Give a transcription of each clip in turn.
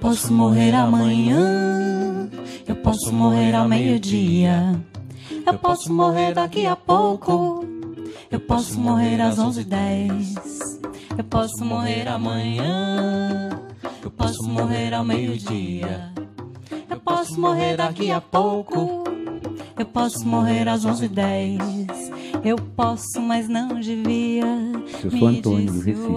posso morrer amanhã, eu posso morrer ao meio-dia, eu posso morrer daqui a pouco, eu posso morrer às 11h10, eu posso morrer amanhã, eu posso morrer ao meio-dia, eu posso morrer daqui a pouco, eu posso morrer às 11h10. Eu posso, mas não devia. Eu sou Antônio do Recife.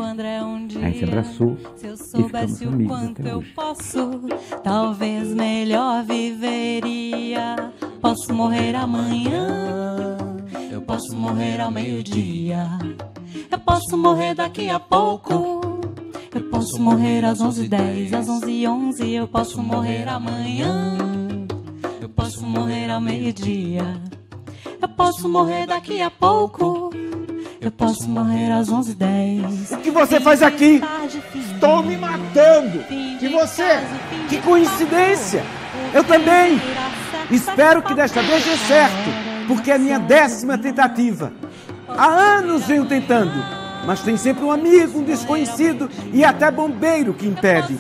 A gente se abraçou e ficamos amigos até hoje. Posso, talvez melhor viveria. Posso morrer amanhã, eu posso morrer ao meio-dia, eu posso morrer daqui a pouco, eu posso morrer às 11h10, às 11h11 eu posso morrer amanhã, eu posso morrer ao meio-dia, eu posso morrer daqui a pouco, eu posso morrer às 11h10. O que você faz aqui? Estou me matando. E você? Que coincidência! Eu também. Espero que desta vez dê certo, porque é a minha 10ª tentativa. Há anos venho tentando, mas tem sempre um amigo, um desconhecido e até bombeiro que impede.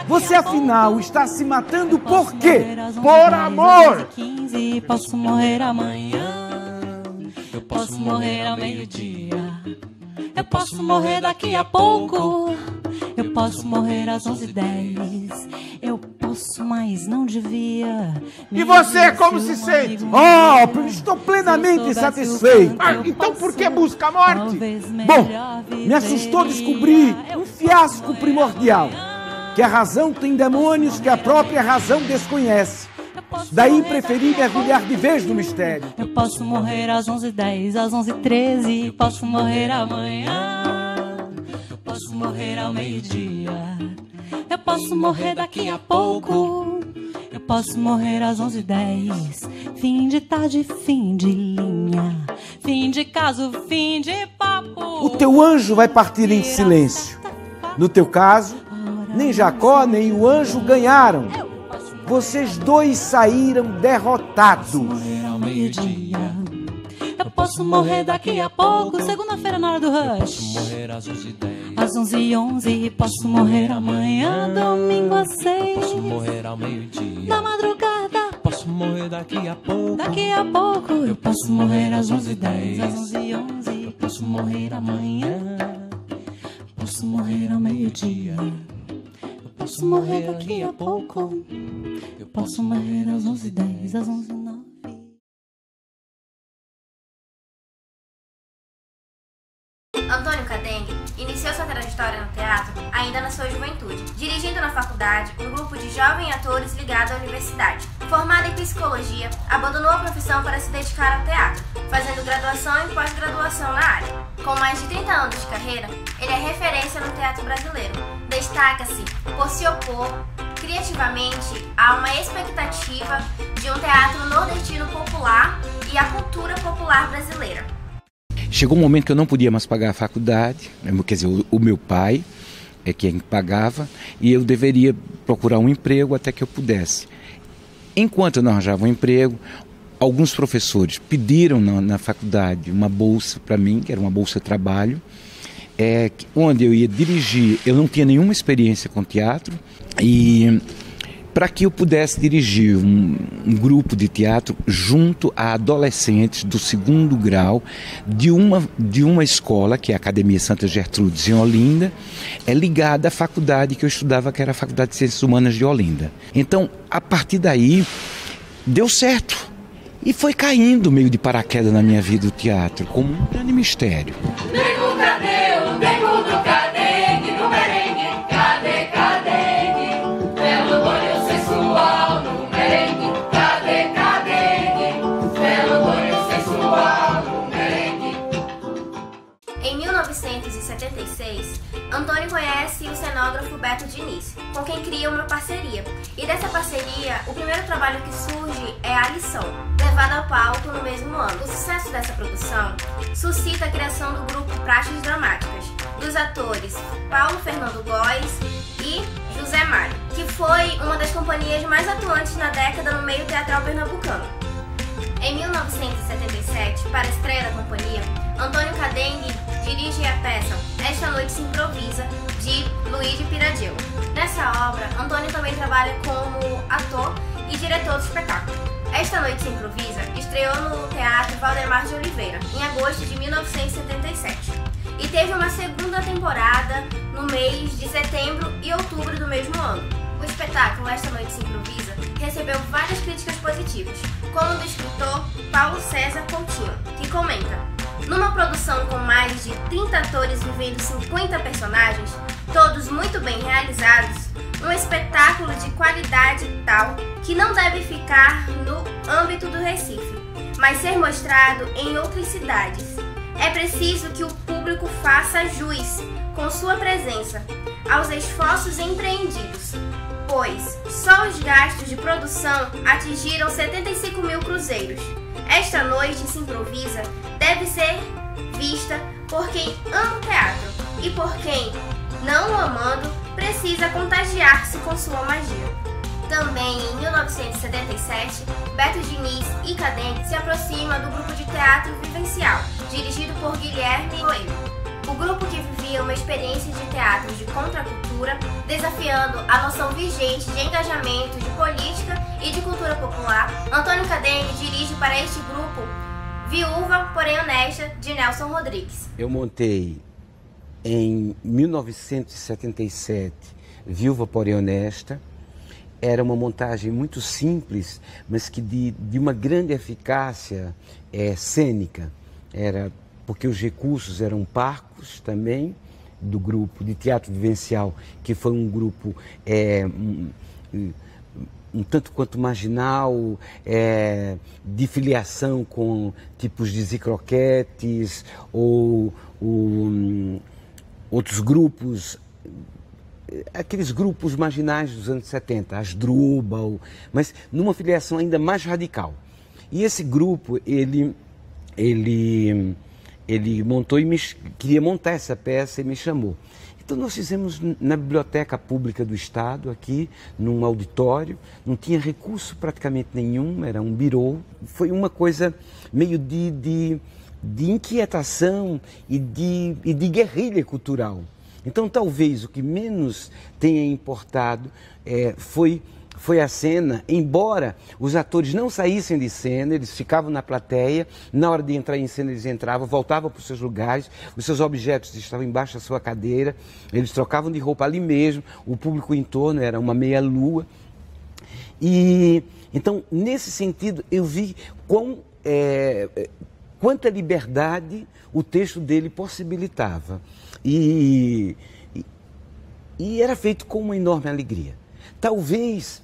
Você, afinal, está se matando por quê? Por amor! Posso morrer amanhã, eu posso morrer ao meio-dia, eu posso morrer daqui a pouco, eu posso morrer às 11h10, eu posso, mas não devia. E você, como se sente? Oh, estou plenamente satisfeito. Então por que busca a morte? Bom, me assustou descobrir um fiasco primordial, que a razão tem demônios que a própria razão desconhece. Daí preferi mergulhar de vez no mistério. Eu posso morrer às 11h10, às 11h13, posso morrer amanhã, eu posso morrer ao meio-dia, eu posso morrer daqui a pouco, eu posso morrer às 11h10. Fim de tarde, fim de linha, fim de caso, fim de papo. O teu anjo vai partir em silêncio. No teu caso, nem Jacó nem o anjo ganharam. Vocês dois saíram derrotados. Eu posso morrer daqui a pouco, segunda-feira na hora do rush. Às 11h11 posso morrer amanhã, domingo às 6. Posso morrer ao meio-dia, da madrugada. Posso morrer daqui a pouco. Daqui a pouco eu posso morrer às 11h10, às 11h11 posso morrer amanhã. Posso morrer ao meio-dia, posso morrer daqui a pouco, eu posso morrer às 11h10, às 11h09. Antônio Cadengue iniciou sua trajetória no teatro ainda na sua juventude, dirigindo na faculdade um grupo de jovens atores ligado à universidade. Formado em psicologia, abandonou a profissão para se dedicar ao teatro, fazendo graduação e pós-graduação na área. Com mais de 30 anos de carreira, ele é referência no teatro brasileiro. Destaca-se por se opor criativamente a uma expectativa de um teatro nordestino popular e a cultura popular brasileira. Chegou um momento que eu não podia mais pagar a faculdade, quer dizer, o meu pai é quem pagava, e eu deveria procurar um emprego até que eu pudesse. Enquanto eu não arranjava um emprego, alguns professores pediram na faculdade uma bolsa para mim, que era uma bolsa de trabalho, onde eu ia dirigir. Eu não tinha nenhuma experiência com teatro, e para que eu pudesse dirigir um grupo de teatro junto a adolescentes do 2º grau de uma escola, que é a Academia Santa Gertrudes em Olinda, ligada à faculdade que eu estudava, que era a Faculdade de Ciências Humanas de Olinda. Então, a partir daí, deu certo. E foi caindo meio de paraquedas na minha vida o teatro, como um grande mistério. Nego, cadê o nego do Cadengue, do merengue? Cadê, Cadengue? Belo banho sensual no merengue. Cadê, Cadengue? Belo banho sensual no merengue. Em 1976, Antônio conhece o cenógrafo Beto Diniz, com quem cria uma parceria. E dessa parceria, o primeiro trabalho que surge é A Lição, levado ao palco no mesmo ano. O sucesso dessa produção suscita a criação do grupo Praxes Dramáticas, dos atores Paulo Fernando Góes e José Mário, que foi uma das companhias mais atuantes na década no meio teatral pernambucano. Em 1977, para a estreia da companhia, Antônio Cadengue dirige a peça Esta Noite se Improvisa, de Luiz de Pirandello. Nessa nessa obra, Antônio também trabalha como ator e diretor do espetáculo. Esta Noite se Improvisa estreou no Teatro Valdemar de Oliveira, em agosto de 1977, e teve uma segunda temporada no mês de setembro e outubro do mesmo ano. O espetáculo Esta Noite se Improvisa recebeu várias críticas positivas, como do escritor Paulo César Coutinho, que comenta: numa produção com mais de 30 atores vivendo 50 personagens, todos muito bem realizados, um espetáculo de qualidade tal que não deve ficar no âmbito do Recife, mas ser mostrado em outras cidades. É preciso que o público faça jus, com sua presença, aos esforços empreendidos, pois só os gastos de produção atingiram 75 mil cruzeiros. Esta Noite se Improvisa deve ser vista por quem ama o teatro e por quem, não o amando, precisa contagiar-se com sua magia. Também em 1977, Beto Diniz e Cadengue se aproximam do grupo de teatro Vivencial, dirigido por Guilherme Coelho. O grupo que vivia uma experiência de teatro de contracultura, desafiando a noção vigente de engajamento de política e de cultura popular, Antônio Cadengue dirige para este grupo Viúva, Porém Honesta, de Nelson Rodrigues. Eu montei em 1977 Viúva, Porém Honesta. Era uma montagem muito simples, mas que de uma grande eficácia cênica. Era porque os recursos eram parcos também, do grupo de teatro vivencial, que foi um grupo um tanto quanto marginal, de filiação com tipos de Zicroquetes ou outros grupos, aqueles grupos marginais dos anos 70, Asdrubal, mas numa filiação ainda mais radical. E esse grupo, ele montou e queria montar essa peça e me chamou. Então nós fizemos na Biblioteca Pública do Estado, aqui, num auditório, não tinha recurso praticamente nenhum, era um birô. Foi uma coisa meio de inquietação e de guerrilha cultural. Então talvez o que menos tenha importado foi a cena, embora os atores não saíssem de cena, eles ficavam na plateia, na hora de entrar em cena eles entravam, voltavam para os seus lugares, os seus objetos estavam embaixo da sua cadeira, eles trocavam de roupa ali mesmo, o público em torno era uma meia-lua. E então, nesse sentido, eu vi quanta liberdade o texto dele possibilitava. E era feito com uma enorme alegria. Talvez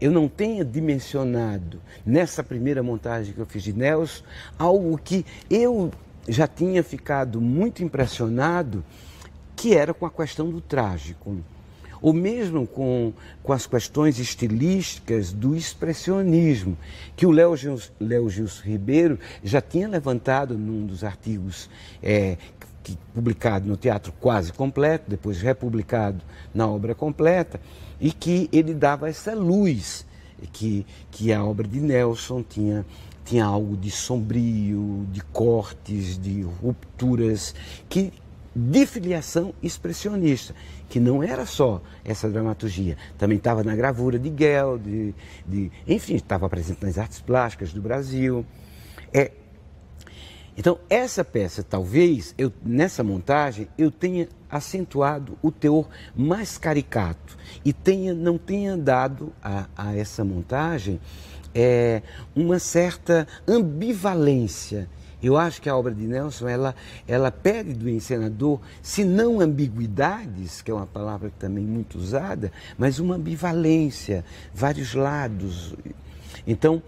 eu não tenha dimensionado nessa primeira montagem que eu fiz de Nelson algo que eu já tinha ficado muito impressionado, que era com a questão do trágico, ou mesmo com as questões estilísticas do expressionismo, que o Léo Gilson Ribeiro já tinha levantado num dos artigos publicado no Teatro Quase Completo, depois republicado na Obra Completa, e que ele dava essa luz, que a obra de Nelson tinha algo de sombrio, de cortes, de rupturas, de filiação expressionista, que não era só essa dramaturgia, também estava na gravura de Guel, enfim, estava presente nas artes plásticas do Brasil. Então, essa peça, talvez, nessa montagem, eu tenha acentuado o teor mais caricato e não tenha dado a essa montagem uma certa ambivalência. Eu acho que a obra de Nelson, ela pede do encenador, se não ambiguidades, que é uma palavra também muito usada, mas uma ambivalência, vários lados. Então,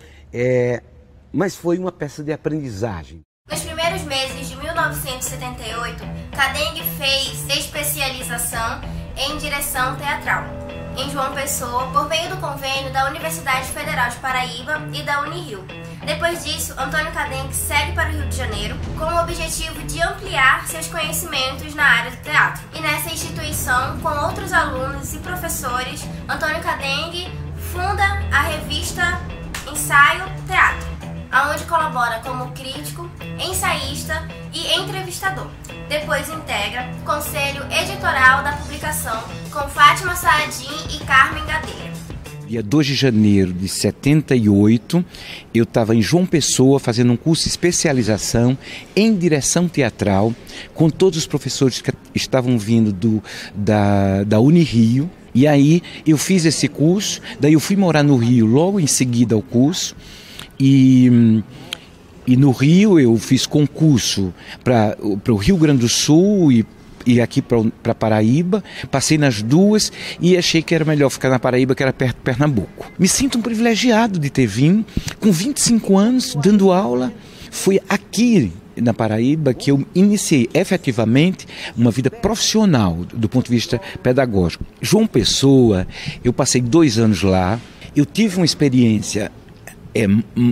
mas foi uma peça de aprendizagem. Nos primeiros meses de 1978, Cadengue fez especialização em direção teatral em João Pessoa, por meio do convênio da Universidade Federal de Paraíba e da Unirio. Depois disso, Antônio Cadengue segue para o Rio de Janeiro com o objetivo de ampliar seus conhecimentos na área do teatro. E nessa instituição, com outros alunos e professores, Antônio Cadengue funda a revista Ensaio Teatro, onde colabora como crítico, ensaísta e entrevistador. Depois integra o conselho editorial da publicação com Fátima Saadim e Carmen Gadeira. Dia 2 de janeiro de 78, eu estava em João Pessoa fazendo um curso de especialização em direção teatral com todos os professores que estavam vindo da Unirio. E aí eu fiz esse curso, daí eu fui morar no Rio logo em seguida ao curso e no Rio eu fiz concurso para o Rio Grande do Sul e aqui para Paraíba, passei nas duas e achei que era melhor ficar na Paraíba, que era perto de Pernambuco. Me sinto um privilegiado de ter vindo, com 25 anos, dando aula. Foi aqui na Paraíba que eu iniciei efetivamente uma vida profissional do ponto de vista pedagógico. João Pessoa, eu passei 2 anos lá, eu tive uma experiência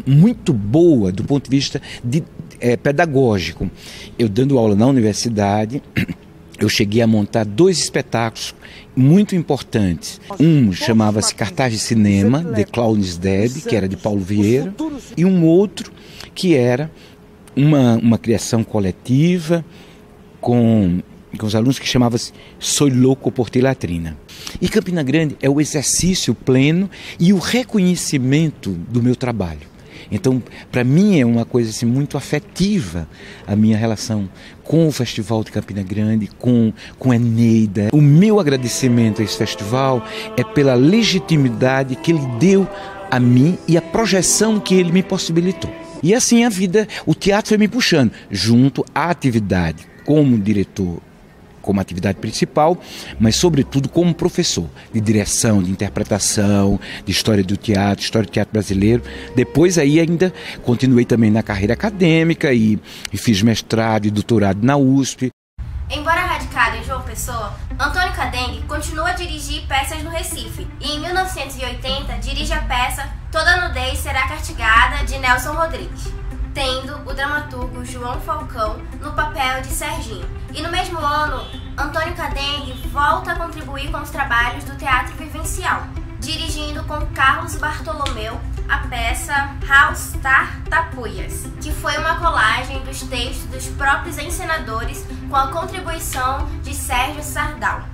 muito boa do ponto de vista pedagógico. Eu dando aula na universidade, eu cheguei a montar 2 espetáculos muito importantes. Um chamava-se Cartaz de Cinema, The Clown is Dead, que era de Paulo Vieira, e um outro que era uma criação coletiva com os alunos, que chamava-se Soy Louco por Ti Latrina. E Campina Grande é o exercício pleno e o reconhecimento do meu trabalho. Então, para mim é uma coisa assim, muito afetiva a minha relação com o Festival de Campina Grande, com Eneida. O meu agradecimento a esse festival é pela legitimidade que ele deu a mim e a projeção que ele me possibilitou. E assim a vida, o teatro foi me puxando, junto à atividade como diretor, como atividade principal, mas sobretudo como professor de direção, de interpretação, de história do teatro brasileiro. Depois aí ainda continuei também na carreira acadêmica e fiz mestrado e doutorado na USP. Embora radicado em João Pessoa, Antônio Cadengue continua a dirigir peças no Recife e em 1980 dirige a peça Toda Nudez Será Castigada, de Nelson Rodrigues, tendo o dramaturgo João Falcão no papel de Serginho. E no mesmo ano, Antônio Cadengue volta a contribuir com os trabalhos do Teatro Vivencial, dirigindo com Carlos Bartolomeu a peça Haustar Tapuias, que foi uma colagem dos textos dos próprios encenadores com a contribuição de Sérgio Sardau.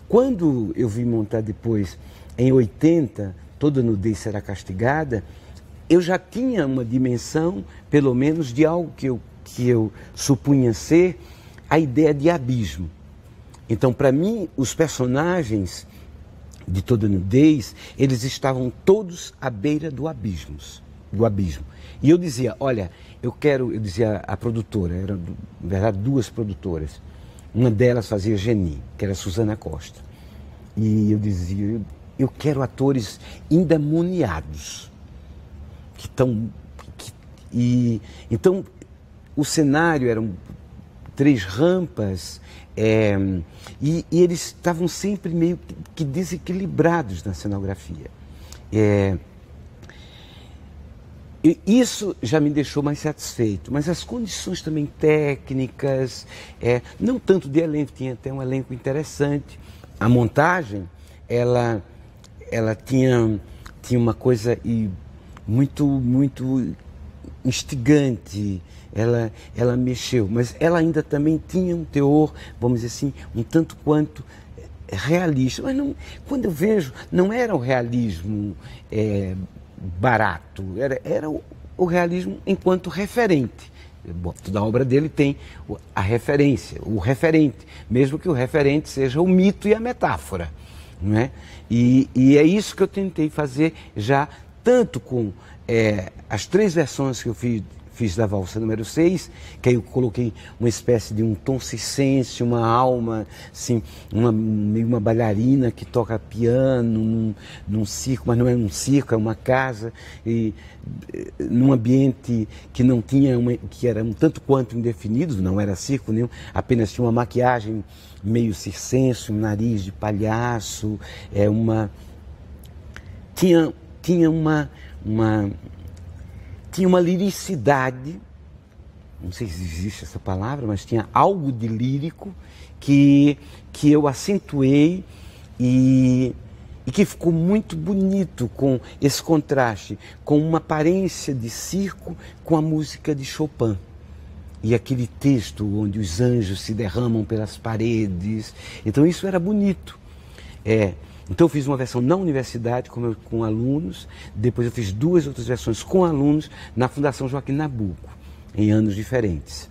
Quando eu vim montar depois, em 80, Toda Nudez Será Castigada, eu já tinha uma dimensão, pelo menos, de algo que eu supunha ser a ideia de abismo. Então, para mim, os personagens de Toda Nudez, eles estavam todos à beira do abismo. E eu dizia, olha, eu dizia à produtora, eram, na verdade, 2 produtoras. Uma delas fazia Geni, que era Susana Costa. E eu dizia, eu quero atores endemoniados. Então, o cenário eram 3 rampas e eles estavam sempre meio que desequilibrados na cenografia. Isso já me deixou mais satisfeito, mas as condições também técnicas, não tanto de elenco, tinha até um elenco interessante. A montagem, ela tinha uma coisa muito instigante, ela mexeu, mas ela ainda também tinha um teor, vamos dizer assim, um tanto quanto realista. Mas não, quando eu vejo, não era o realismo barato, era o realismo enquanto referente. Toda a obra dele tem a referência, o referente, mesmo que o referente seja o mito e a metáfora, não é? E é isso que eu tentei fazer já, tanto com as 3 versões que eu fiz da valsa número 6, que aí eu coloquei uma espécie de um tom circense, uma alma, assim, meio uma bailarina que toca piano num circo, mas não é um circo, é uma casa, e num ambiente que não tinha, que era um tanto quanto indefinido, não era circo nenhum, apenas tinha uma maquiagem meio circense, um nariz de palhaço, tinha uma liricidade, não sei se existe essa palavra, mas tinha algo de lírico que eu acentuei e que ficou muito bonito com esse contraste, com uma aparência de circo com a música de Chopin. e aquele texto onde os anjos se derramam pelas paredes. Então isso era bonito. Então eu fiz uma versão na universidade com alunos, depois eu fiz 2 outras versões com alunos na Fundação Joaquim Nabuco, em anos diferentes,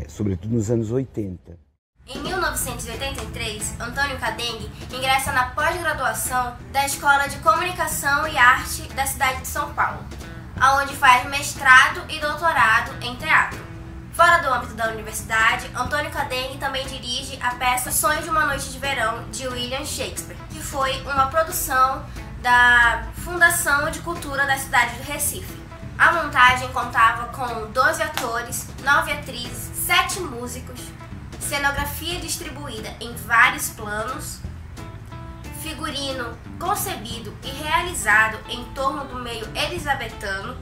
sobretudo nos anos 80. Em 1983, Antônio Cadengue ingressa na pós-graduação da Escola de Comunicação e Arte da cidade de São Paulo, onde faz mestrado e doutorado em teatro. Fora do âmbito da universidade, Antônio Cadengue também dirige a peça Sonho de uma Noite de Verão, de William Shakespeare, que foi uma produção da Fundação de Cultura da cidade do Recife. A montagem contava com 12 atores, 9 atrizes, 7 músicos, cenografia distribuída em vários planos, figurino concebido e realizado em torno do meio elisabetano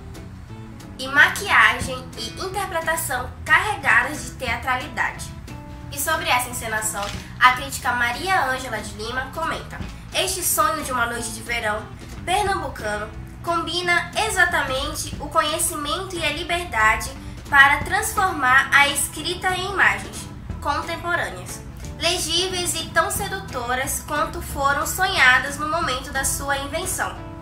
e maquiagem e interpretação carregadas de teatralidade. E sobre essa encenação, a crítica Maria Ângela de Lima comenta: este sonho de uma noite de verão pernambucano combina exatamente o conhecimento e a liberdade para transformar a escrita em imagens contemporâneas, legíveis e tão sedutoras quanto foram sonhadas no momento da sua invenção.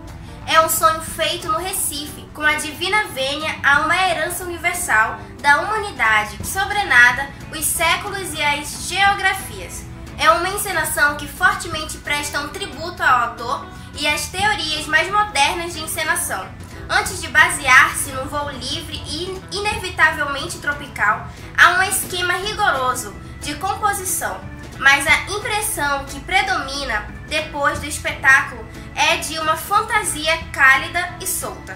É um sonho feito no Recife, com a divina vênia a uma herança universal da humanidade que sobrenada os séculos e as geografias. É uma encenação que fortemente presta um tributo ao autor e às teorias mais modernas de encenação, antes de basear-se num voo livre e inevitavelmente tropical, há um esquema rigoroso de composição, mas a impressão que predomina depois do espetáculo é de uma fantasia cálida e solta.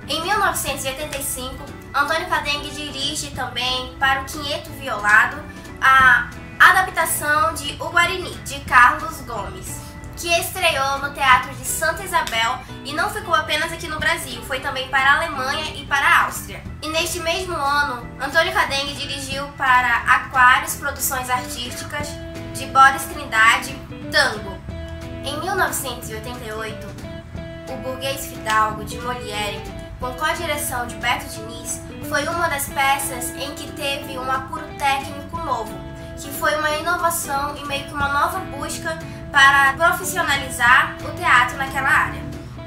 Em 1985, Antônio Cadengue dirige também para o quinteto violado a adaptação de O Guarani, de Carlos Gomes, que estreou no Teatro de Santa Isabel e não ficou apenas aqui no Brasil, foi também para a Alemanha e para a Áustria. E neste mesmo ano, Antônio Cadengue dirigiu para Aquários Produções Artísticas, de Boris Trindade, Tango. Em 1988, O Burguês Fidalgo, de Molière, com co-direção de Beto Diniz, foi uma das peças em que teve um apuro técnico novo, que foi uma inovação e meio que uma nova busca para profissionalizar o teatro naquela área.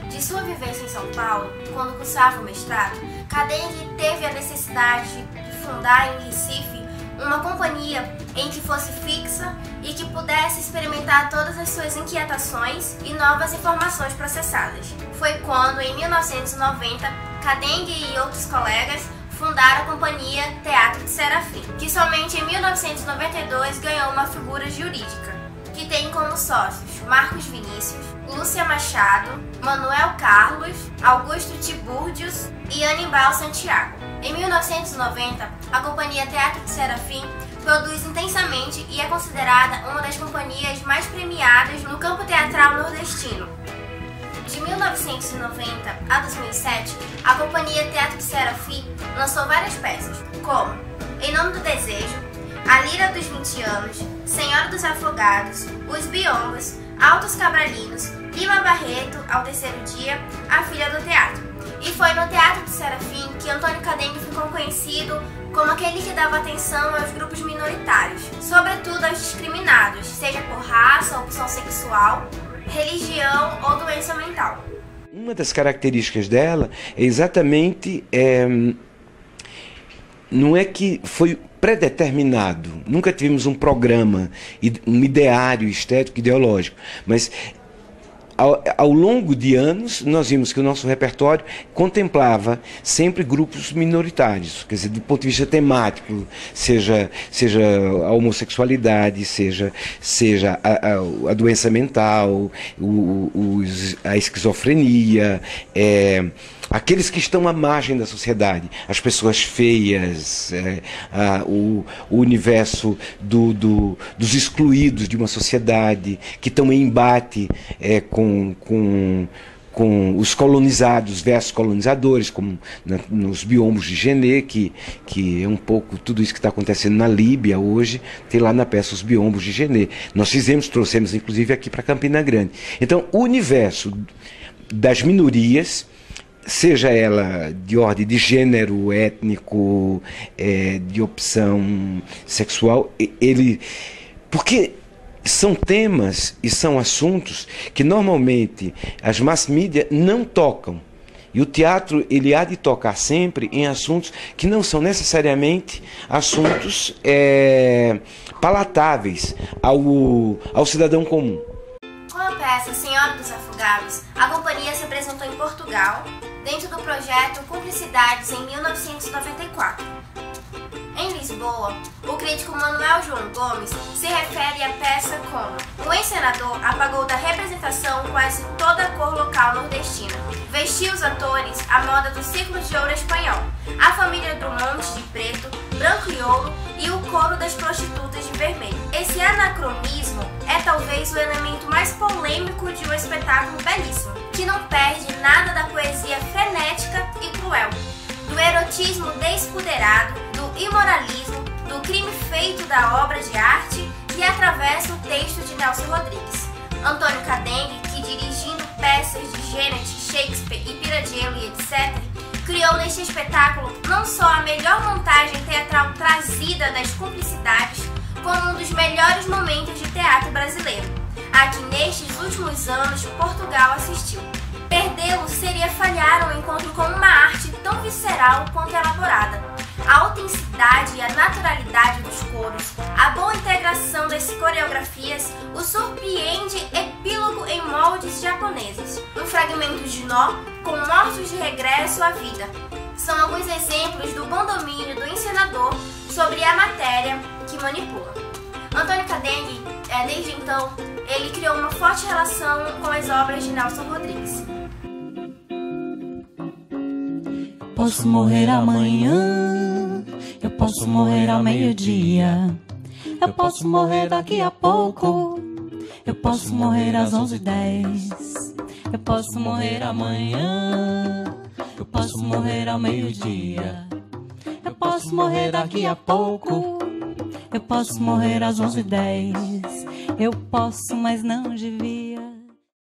De sua vivência em São Paulo, quando cursava o mestrado, Cadengue teve a necessidade de fundar em Recife uma companhia em que fosse fixa e que pudesse experimentar todas as suas inquietações e novas informações processadas. Foi quando, em 1990, Cadengue e outros colegas fundaram a companhia Teatro de Serafim, que somente em 1992 ganhou uma figura jurídica, que tem como sócios Marcos Vinícius, Lúcia Machado, Manuel Carlos, Augusto Tibúrdios e Anibal Santiago. Em 1990, a companhia Teatro de Serafim produz intensamente e é considerada uma das companhias mais premiadas no campo teatral nordestino. De 1990 a 2007, a companhia Teatro de Serafim lançou várias peças, como Em Nome do Desejo, A Lira dos 20 Anos, Senhora dos Afogados, Os Biombos, Altos Cabralinos, Lima Barreto, Ao Terceiro Dia, A Filha do Teatro. E foi no Teatro de Serafim que Antônio Cadengue ficou conhecido como aquele que dava atenção aos grupos minoritários, sobretudo aos discriminados, seja por raça, opção sexual, religião ou doença mental. Uma das características dela é exatamente, não é que foi predeterminado, nunca tivemos um programa, um ideário estético ideológico, mas ao longo de anos nós vimos que o nosso repertório contemplava sempre grupos minoritários, quer dizer, do ponto de vista temático, seja a homossexualidade, seja a doença mental, a esquizofrenia, aqueles que estão à margem da sociedade, as pessoas feias, o universo dos excluídos de uma sociedade, que estão em embate com os colonizados versus colonizadores, como nos biombos de Genê, que é um pouco tudo isso que está acontecendo na Líbia hoje, tem lá na peça os biombos de Genê. Nós trouxemos inclusive aqui para Campina Grande. Então, o universo das minorias seja ela de ordem de gênero, étnico, de opção sexual, porque são temas e são assuntos que normalmente as mass media não tocam. E o teatro, ele há de tocar sempre em assuntos que não são necessariamente assuntos palatáveis ao cidadão comum. Com a peça Senhora dos Afogados, a companhia se apresentou em Portugal, dentro do projeto Cumplicidades, em 1994. Em Lisboa, o crítico Manuel João Gomes se refere à peça como: o encenador apagou da representação quase toda a cor local nordestina. Vestiu os atores à moda do ciclo de ouro espanhol, a família Drummond de preto, branco e ouro e o coro das prostitutas de vermelho. Esse anacronismo é talvez o elemento mais polêmico de um espetáculo belíssimo, que não perde nada da poesia frenética e cruel, do erotismo despoderado, do imoralismo, do crime feito da obra de arte que atravessa o texto de Nelson Rodrigues. Antônio Cadengue, que dirigindo peças de Genet, Shakespeare e Pirandello e etc., criou neste espetáculo não só a melhor montagem teatral trazida das Cumplicidades, como um dos melhores momentos de teatro brasileiro, a que nestes últimos anos Portugal assistiu. Perdê-lo seria falhar um encontro com uma arte tão visceral quanto elaborada. A autenticidade e a naturalidade dos coros, a boa integração das coreografias, o surpreende epílogo em moldes japoneses. Um fragmento de nó com mortos de regresso à vida. São alguns exemplos do bom domínio do encenador sobre a matéria que manipula. Antônio Cadengue, desde então, ele criou uma forte relação com as obras de Nelson Rodrigues. Posso morrer amanhã, eu posso morrer ao meio-dia, eu posso morrer daqui a pouco, eu posso morrer às 11h10, eu posso morrer amanhã, eu posso morrer ao meio-dia, eu posso morrer daqui a pouco, eu posso morrer às 11h10, eu posso, mas não devia.